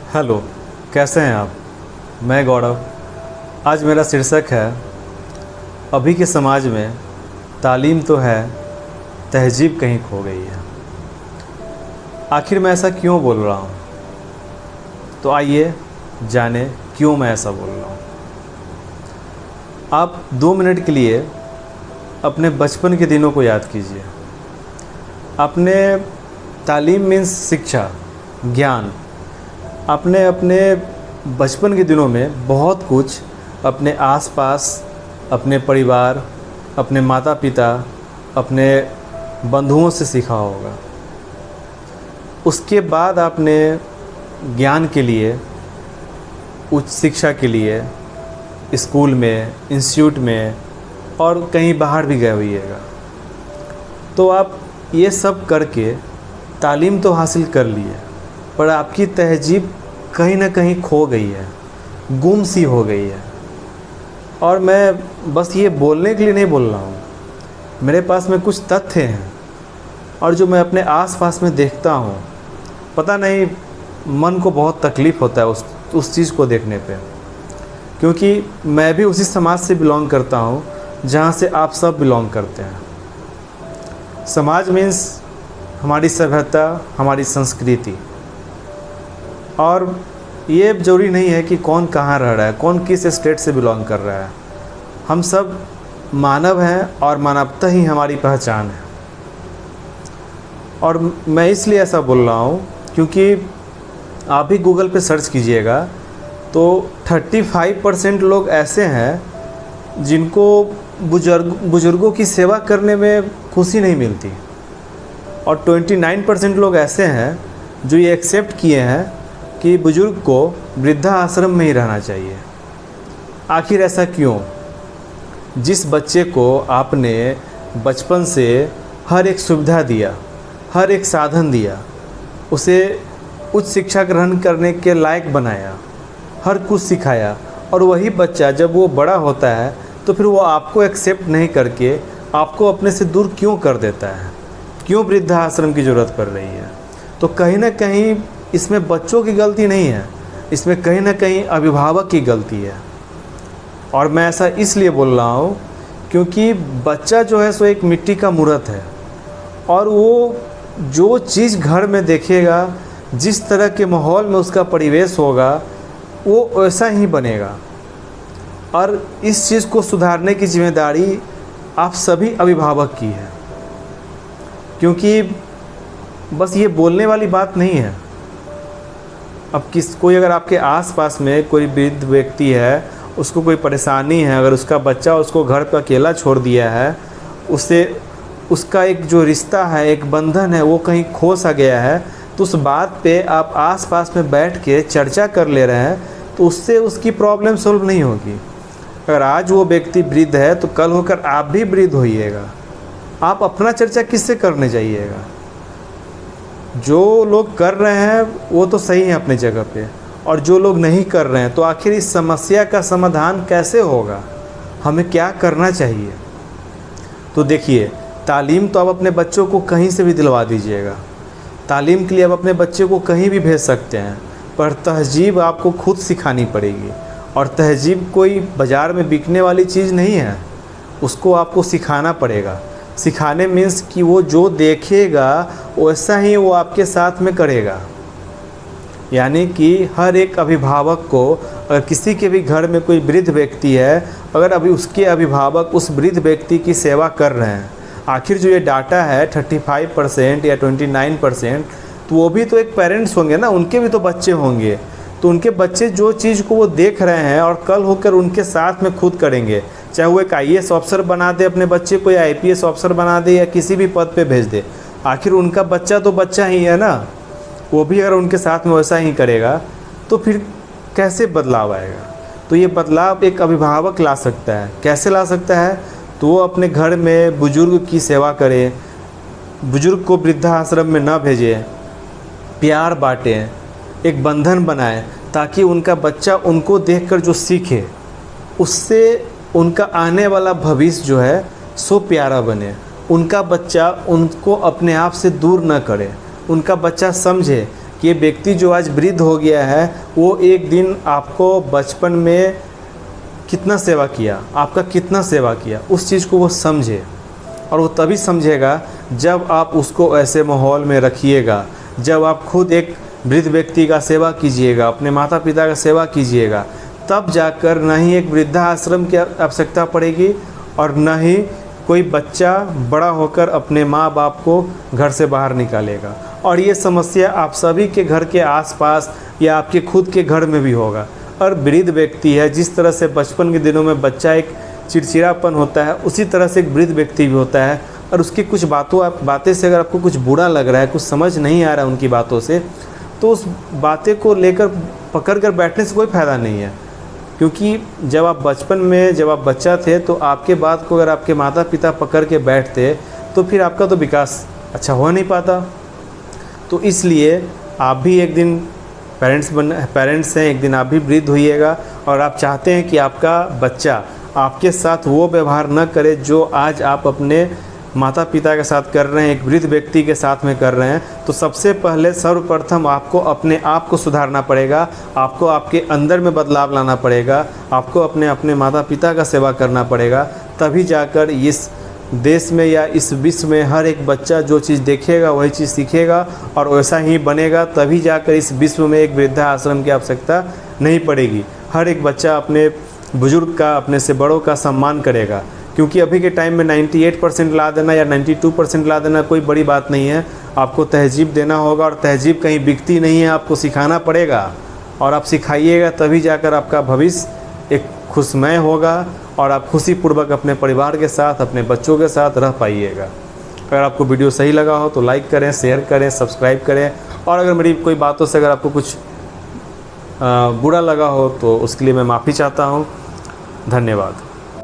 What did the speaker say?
Hello, कैसे हैं आप? मैं गौरव। आज मेरा शीर्षक है अभी के समाज में तालीम तो है, तहजीब कहीं खो गई है। आखिर मैं ऐसा क्यों बोल रहा हूँ? तो आइए जाने क्यों मैं ऐसा बोल रहा हूँ। आप 2 मिनट के लिए अपने बचपन के दिनों को याद कीजिए। आपने तालीम मीन्स शिक्षा, ज्ञान। आपने अपने बचपन के दिनों में बहुत कुछ अपने आसपास, अपने परिवार, अपने माता पिता, अपने बंधुओं से सीखा होगा। उसके बाद आपने ज्ञान के लिए, उच्च शिक्षा के लिए स्कूल में, इंस्टीट्यूट में और कहीं बाहर भी गए होइएगा। तो आप ये सब करके तालीम तो हासिल कर लिए, पर आपकी तहजीब कहीं ना कहीं खो गई है, गुम सी हो गई है। और मैं बस ये बोलने के लिए नहीं बोल रहा हूँ, मेरे पास में कुछ तथ्य हैं और जो मैं अपने आसपास में देखता हूँ। पता नहीं, मन को बहुत तकलीफ़ होता है उस चीज़ को देखने पे, क्योंकि मैं भी उसी समाज से बिलोंग करता हूँ जहाँ से आप सब बिलोंग करते हैं। समाज मीन्स हमारी सभ्यता, हमारी संस्कृति। और ये ज़रूरी नहीं है कि कौन कहाँ रह रहा है, कौन किस स्टेट से बिलोंग कर रहा है। हम सब मानव हैं और मानवता ही हमारी पहचान है। और मैं इसलिए ऐसा बोल रहा हूँ क्योंकि आप भी गूगल पे सर्च कीजिएगा तो 35% लोग ऐसे हैं जिनको बुज़ुर्गों की सेवा करने में खुशी नहीं मिलती, और 29% लोग ऐसे हैं जो ये एक्सेप्ट किए हैं कि बुज़ुर्ग को वृद्धा आश्रम में ही रहना चाहिए। आखिर ऐसा क्यों? जिस बच्चे को आपने बचपन से हर एक सुविधा दिया, हर एक साधन दिया, उसे उच्च शिक्षा ग्रहण करने के लायक बनाया, हर कुछ सिखाया, और वही बच्चा जब वो बड़ा होता है तो फिर वो आपको एक्सेप्ट नहीं करके आपको अपने से दूर क्यों कर देता है? क्यों वृद्धा आश्रम की ज़रूरत पड़ रही है? तो कहीं ना कहीं इसमें बच्चों की गलती नहीं है, इसमें कहीं ना कहीं अभिभावक की गलती है। और मैं ऐसा इसलिए बोल रहा हूँ क्योंकि बच्चा जो है सो एक मिट्टी का मूर्त है, और वो जो चीज़ घर में देखेगा, जिस तरह के माहौल में उसका परिवेश होगा, वो वैसा ही बनेगा। और इस चीज़ को सुधारने की जिम्मेदारी आप सभी अभिभावक की है, क्योंकि बस ये बोलने वाली बात नहीं है। अब कोई अगर आपके आसपास में कोई वृद्ध व्यक्ति है, उसको कोई परेशानी है, अगर उसका बच्चा उसको घर पर अकेला छोड़ दिया है, उससे उसका एक जो रिश्ता है, एक बंधन है, वो कहीं खो सा गया है, तो उस बात पे आप आसपास में बैठ के चर्चा कर ले रहे हैं, तो उससे उसकी प्रॉब्लम सॉल्व नहीं होगी। अगर आज वो व्यक्ति वृद्ध है तो कल होकर आप भी वृद्ध होइएगा। आप अपना चर्चा किससे करने जाइएगा? जो लोग कर रहे हैं वो तो सही है अपने जगह पे, और जो लोग नहीं कर रहे हैं, तो आखिर इस समस्या का समाधान कैसे होगा? हमें क्या करना चाहिए? तो देखिए, तालीम तो आप अपने बच्चों को कहीं से भी दिलवा दीजिएगा। तालीम के लिए आप अपने बच्चे को कहीं भी भेज सकते हैं, पर तहजीब आपको खुद सिखानी पड़ेगी। और तहजीब कोई बाज़ार में बिकने वाली चीज़ नहीं है, उसको आपको सिखाना पड़ेगा। सिखाने मीन्स कि वो जो देखेगा वैसा ही वो आपके साथ में करेगा। यानी कि हर एक अभिभावक को, अगर किसी के भी घर में कोई वृद्ध व्यक्ति है, अगर अभी उसके अभिभावक उस वृद्ध व्यक्ति की सेवा कर रहे हैं, आखिर जो ये डाटा है 35% या 29%, तो वो भी तो एक पेरेंट्स होंगे ना, उनके भी तो बच्चे होंगे। तो उनके बच्चे जो चीज़ को वो देख रहे हैं और कल होकर उनके साथ में खुद करेंगे, चाहे वो एक IAS ऑफिसर बना दे अपने बच्चे को, या IPS ऑफिसर बना दे, या किसी भी पद पे भेज दे, आखिर उनका बच्चा तो बच्चा ही है ना। वो भी अगर उनके साथ में वैसा ही करेगा तो फिर कैसे बदलाव आएगा? तो ये बदलाव एक अभिभावक ला सकता है। कैसे ला सकता है? तो वो अपने घर में बुज़ुर्ग की सेवा करे, बुज़ुर्ग को वृद्धाश्रम में ना भेजे, प्यार बांटे, एक बंधन बनाए, ताकि उनका बच्चा उनको देखकर जो सीखे, उससे उनका आने वाला भविष्य जो है सो प्यारा बने। उनका बच्चा उनको अपने आप से दूर न करे, उनका बच्चा समझे कि ये व्यक्ति जो आज वृद्ध हो गया है वो एक दिन आपको बचपन में कितना सेवा किया, आपका कितना सेवा किया, उस चीज़ को वो समझे। और वो तभी समझेगा जब आप उसको ऐसे माहौल में रखिएगा, जब आप खुद एक वृद्ध व्यक्ति का सेवा कीजिएगा, अपने माता पिता का सेवा कीजिएगा, तब जाकर न ही एक वृद्धाश्रम की आवश्यकता पड़ेगी और न ही कोई बच्चा बड़ा होकर अपने माँ बाप को घर से बाहर निकालेगा। और ये समस्या आप सभी के घर के आसपास या आपके खुद के घर में भी होगा। और वृद्ध व्यक्ति है, जिस तरह से बचपन के दिनों में बच्चा एक चिड़चिड़ापन होता है, उसी तरह से एक वृद्ध व्यक्ति भी होता है। और उसकी कुछ बातें से अगर आपको कुछ बुरा लग रहा है, कुछ समझ नहीं आ रहा है उनकी बातों से, तो उस बातें को लेकर पकड़ कर बैठने से कोई फ़ायदा नहीं है। क्योंकि जब आप बचपन में, जब आप बच्चा थे, तो आपके बात को अगर आपके माता पिता पकड़ के बैठते तो फिर आपका तो विकास अच्छा हो नहीं पाता। तो इसलिए आप भी एक दिन पेरेंट्स हैं, एक दिन आप भी वृद्ध होइएगा और आप चाहते हैं कि आपका बच्चा आपके साथ वो व्यवहार न करे जो आज आप अपने माता पिता के साथ कर रहे हैं, एक वृद्ध व्यक्ति के साथ में कर रहे हैं। तो सबसे पहले सर्वप्रथम आपको अपने आप को सुधारना पड़ेगा, आपको आपके अंदर में बदलाव लाना पड़ेगा, आपको अपने माता पिता का सेवा करना पड़ेगा। तभी जाकर इस देश में या इस विश्व में हर एक बच्चा जो चीज़ देखेगा वही चीज़ सीखेगा और वैसा ही बनेगा। तभी जाकर इस विश्व में एक वृद्धाश्रम की आवश्यकता नहीं पड़ेगी। हर एक बच्चा अपने बुजुर्ग का, अपने से बड़ों का सम्मान करेगा। क्योंकि अभी के टाइम में 98% ला देना या 92% ला देना कोई बड़ी बात नहीं है। आपको तहजीब देना होगा और तहजीब कहीं बिकती नहीं है, आपको सिखाना पड़ेगा और आप सिखाइएगा, तभी जाकर आपका भविष्य एक खुशमय होगा और आप खुशीपूर्वक अपने परिवार के साथ, अपने बच्चों के साथ रह पाइएगा। अगर आपको वीडियो सही लगा हो तो लाइक करें, शेयर करें, सब्सक्राइब करें। और अगर मेरी कोई बातों से अगर आपको कुछ बुरा लगा हो तो उसके लिए मैं माफ़ी चाहता हूँ। धन्यवाद।